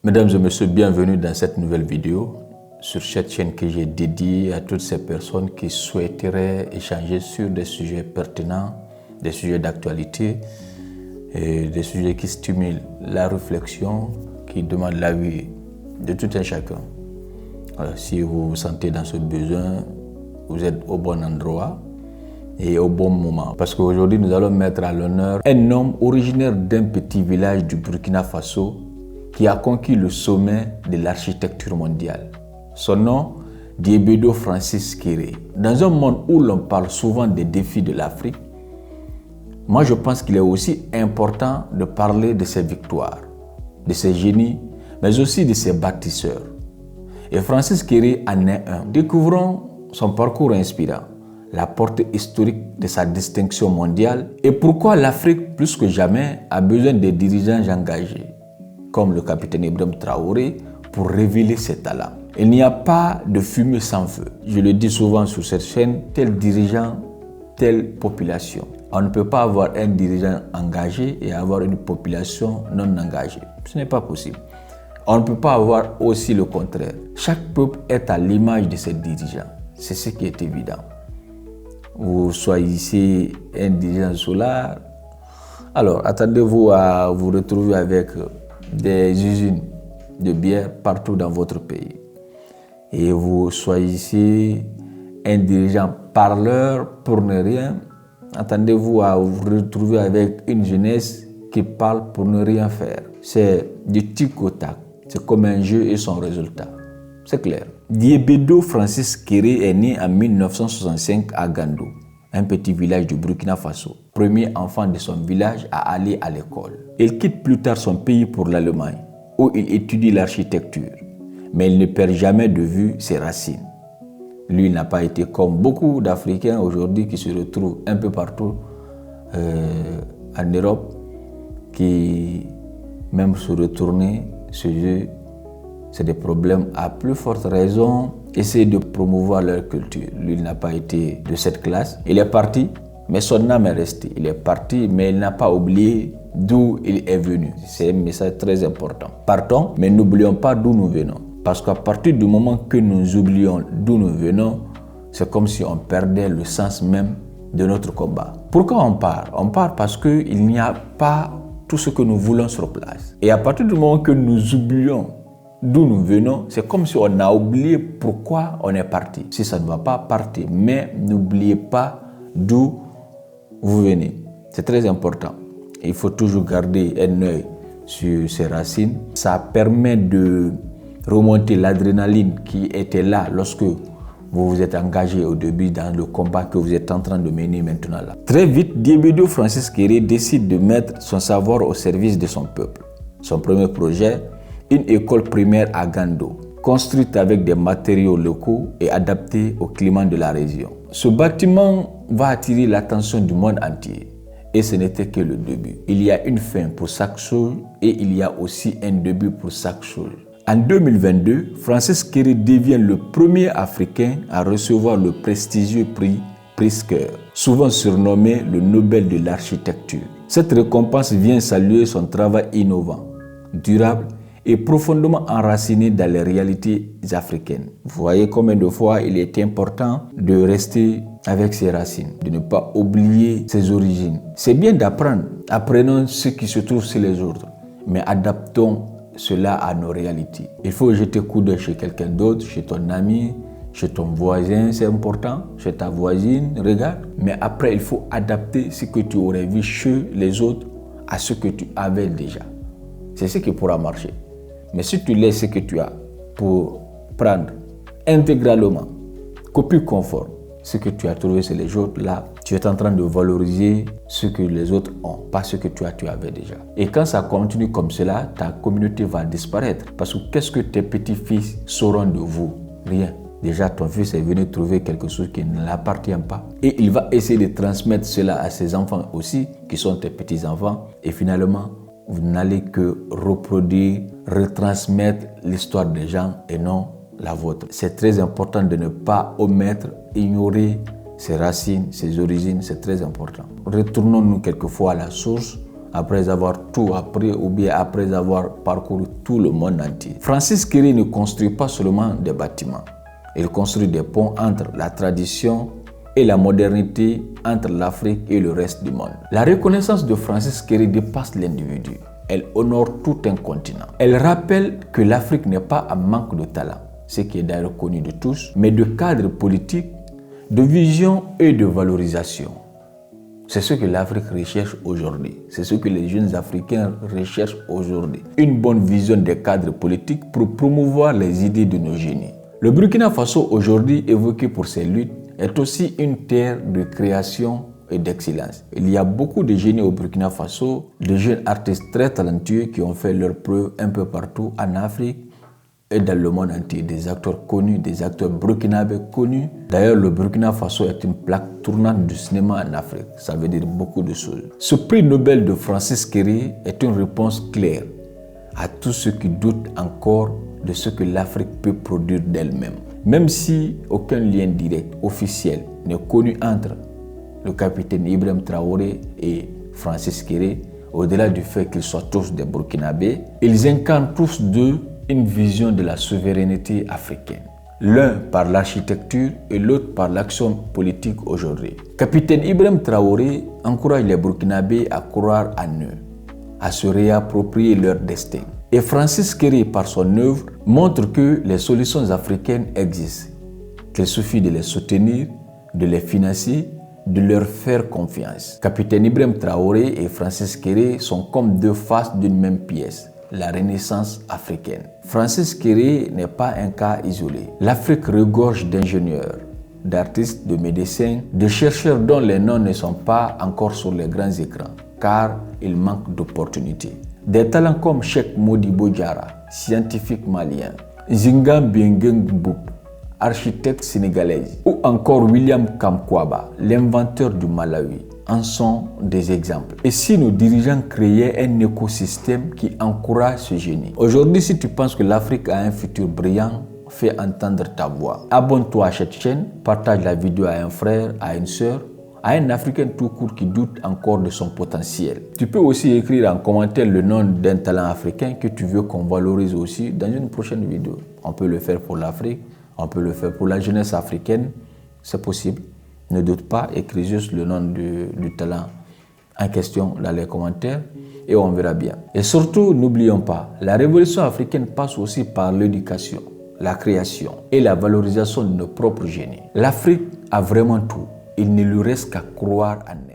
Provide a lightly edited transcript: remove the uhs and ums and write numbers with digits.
Mesdames et messieurs, bienvenue dans cette nouvelle vidéo sur cette chaîne que j'ai dédiée à toutes ces personnes qui souhaiteraient échanger sur des sujets pertinents, des sujets d'actualité et des sujets qui stimulent la réflexion, qui demandent l'avis de tout un chacun. Alors, si vous vous sentez dans ce besoin, vous êtes au bon endroit et au bon moment. Parce qu'aujourd'hui, nous allons mettre à l'honneur un homme originaire d'un petit village du Burkina Faso qui a conquis le sommet de l'architecture mondiale. Son nom, Diébedo Francis Kéré. Dans un monde où l'on parle souvent des défis de l'Afrique, moi je pense qu'il est aussi important de parler de ses victoires, de ses génies, mais aussi de ses bâtisseurs. Et Francis Kéré en est un. Découvrons son parcours inspirant, la portée historique de sa distinction mondiale et pourquoi l'Afrique, plus que jamais, a besoin de dirigeants engagés, comme le capitaine Ibrahim Traoré, pour révéler ses talents. Il n'y a pas de fumée sans feu. Je le dis souvent sur cette chaîne, tel dirigeant, telle population. On ne peut pas avoir un dirigeant engagé et avoir une population non engagée. Ce n'est pas possible. On ne peut pas avoir aussi le contraire. Chaque peuple est à l'image de ses dirigeants. C'est ce qui est évident. Vous choisissez un dirigeant solar, alors attendez-vous à vous retrouver avec des usines de bière partout dans votre pays. Et vous choisissez un dirigeant parleur pour ne rien, attendez-vous à vous retrouver avec une jeunesse qui parle pour ne rien faire. C'est du tic au tac. C'est comme un jeu et son résultat. C'est clair. Diébedo Francis Kéré est né en 1965 à Gando, un petit village du Burkina Faso, premier enfant de son village à aller à l'école. Il quitte plus tard son pays pour l'Allemagne, où il étudie l'architecture, mais il ne perd jamais de vue ses racines. Lui n'a pas été comme beaucoup d'Africains aujourd'hui qui se retrouvent un peu partout en Europe, qui même se retourner ce jeu, c'est des problèmes à plus forte raison, essayer de promouvoir leur culture. Lui, il n'a pas été de cette classe. Il est parti, mais son âme est restée. Il est parti, mais il n'a pas oublié d'où il est venu. C'est un message très important. Partons, mais n'oublions pas d'où nous venons. Parce qu'à partir du moment que nous oublions d'où nous venons, c'est comme si on perdait le sens même de notre combat. Pourquoi on part? On part parce qu'il n'y a pas tout ce que nous voulons sur place. Et à partir du moment que nous oublions d'où nous venons, c'est comme si on a oublié pourquoi on est parti. Si ça ne va pas, partez. Mais n'oubliez pas d'où vous venez. C'est très important. Il faut toujours garder un œil sur ses racines. Ça permet de remonter l'adrénaline qui était là lorsque vous vous êtes engagé au début dans le combat que vous êtes en train de mener maintenant là. Très vite, Diébedo Francis Kéré décide de mettre son savoir au service de son peuple. Son premier projet, une école primaire à Gando, construite avec des matériaux locaux et adaptée au climat de la région. Ce bâtiment va attirer l'attention du monde entier. Et ce n'était que le début. Il y a une fin pour chaque chose et il y a aussi un début pour chaque chose. En 2022, Francis Kéré devient le premier Africain à recevoir le prestigieux prix Pritzker, souvent surnommé le Nobel de l'architecture. Cette récompense vient saluer son travail innovant, durable et profondément enraciné dans les réalités africaines. Vous voyez combien de fois il est important de rester avec ses racines, de ne pas oublier ses origines. C'est bien d'apprendre, apprenons ce qui se trouve chez les autres, mais adaptons cela à nos réalités. Il faut jeter coup d'œil chez quelqu'un d'autre, chez ton ami, chez ton voisin, c'est important, chez ta voisine, regarde. Mais après, il faut adapter ce que tu aurais vu chez les autres à ce que tu avais déjà. C'est ce qui pourra marcher. Mais si tu laisses ce que tu as pour prendre intégralement, copie conforme, ce que tu as trouvé chez les autres, là, tu es en train de valoriser ce que les autres ont, pas ce que tu avais déjà. Et quand ça continue comme cela, ta communauté va disparaître. Parce que qu'est-ce que tes petits-fils sauront de vous? Rien. Déjà, ton fils est venu trouver quelque chose qui ne l'appartient pas. Et il va essayer de transmettre cela à ses enfants aussi, qui sont tes petits-enfants. Et finalement, vous n'allez que reproduire, retransmettre l'histoire des gens et non la vôtre. C'est très important de ne pas omettre, ignorer ses racines, ses origines, c'est très important. Retournons-nous quelquefois à la source après avoir tout appris ou bien après avoir parcouru tout le monde entier. Francis Kéré ne construit pas seulement des bâtiments. Il construit des ponts entre la tradition et la modernité, entre l'Afrique et le reste du monde. La reconnaissance de Francis Kéré dépasse l'individu. Elle honore tout un continent. Elle rappelle que l'Afrique n'est pas en manque de talent, ce qui est d'ailleurs connu de tous, mais de cadre politique, de vision et de valorisation. C'est ce que l'Afrique recherche aujourd'hui. C'est ce que les jeunes Africains recherchent aujourd'hui. Une bonne vision des cadres politiques pour promouvoir les idées de nos génies. Le Burkina Faso, aujourd'hui évoqué pour ses luttes, est aussi une terre de création et d'excellence. Il y a beaucoup de génies au Burkina Faso, de jeunes artistes très talentueux qui ont fait leurs preuves un peu partout en Afrique et dans le monde entier, des acteurs connus, des acteurs burkinabés connus. D'ailleurs, le Burkina Faso est une plaque tournante du cinéma en Afrique. Ça veut dire beaucoup de choses. Ce prix Nobel de Francis Kéré est une réponse claire à tous ceux qui doutent encore de ce que l'Afrique peut produire d'elle-même. Même si aucun lien direct, officiel, n'est connu entre le capitaine Ibrahim Traoré et Francis Kéré, au-delà du fait qu'ils soient tous des Burkinabés, ils incarnent tous deux une vision de la souveraineté africaine. L'un par l'architecture et l'autre par l'action politique aujourd'hui. Capitaine Ibrahim Traoré encourage les Burkinabés à croire en eux, à se réapproprier leur destin. Et Francis Kéré, par son œuvre, montre que les solutions africaines existent, qu'il suffit de les soutenir, de les financer, de leur faire confiance. Capitaine Ibrahim Traoré et Francis Kéré sont comme deux faces d'une même pièce. La renaissance africaine. Francis Kéré n'est pas un cas isolé. L'Afrique regorge d'ingénieurs, d'artistes, de médecins, de chercheurs dont les noms ne sont pas encore sur les grands écrans, car il manque d'opportunités. Des talents comme Cheikh Modibo Diarra, scientifique malien, Zinga Biengeng Mboup, architecte sénégalaise, ou encore William Kamkwaba, l'inventeur du Malawi, en sont des exemples. Et si nos dirigeants créaient un écosystème qui encourage ce génie? Aujourd'hui, si tu penses que l'Afrique a un futur brillant, fais entendre ta voix. Abonne-toi à cette chaîne, partage la vidéo à un frère, à une sœur, à un Africain tout court qui doute encore de son potentiel. Tu peux aussi écrire en commentaire le nom d'un talent africain que tu veux qu'on valorise aussi dans une prochaine vidéo. On peut le faire pour l'Afrique, on peut le faire pour la jeunesse africaine, c'est possible. Ne doute pas, écris juste le nom du talent en question dans les commentaires et on verra bien. Et surtout, n'oublions pas, la révolution africaine passe aussi par l'éducation, la création et la valorisation de nos propres génies. L'Afrique a vraiment tout. Il ne lui reste qu'à croire en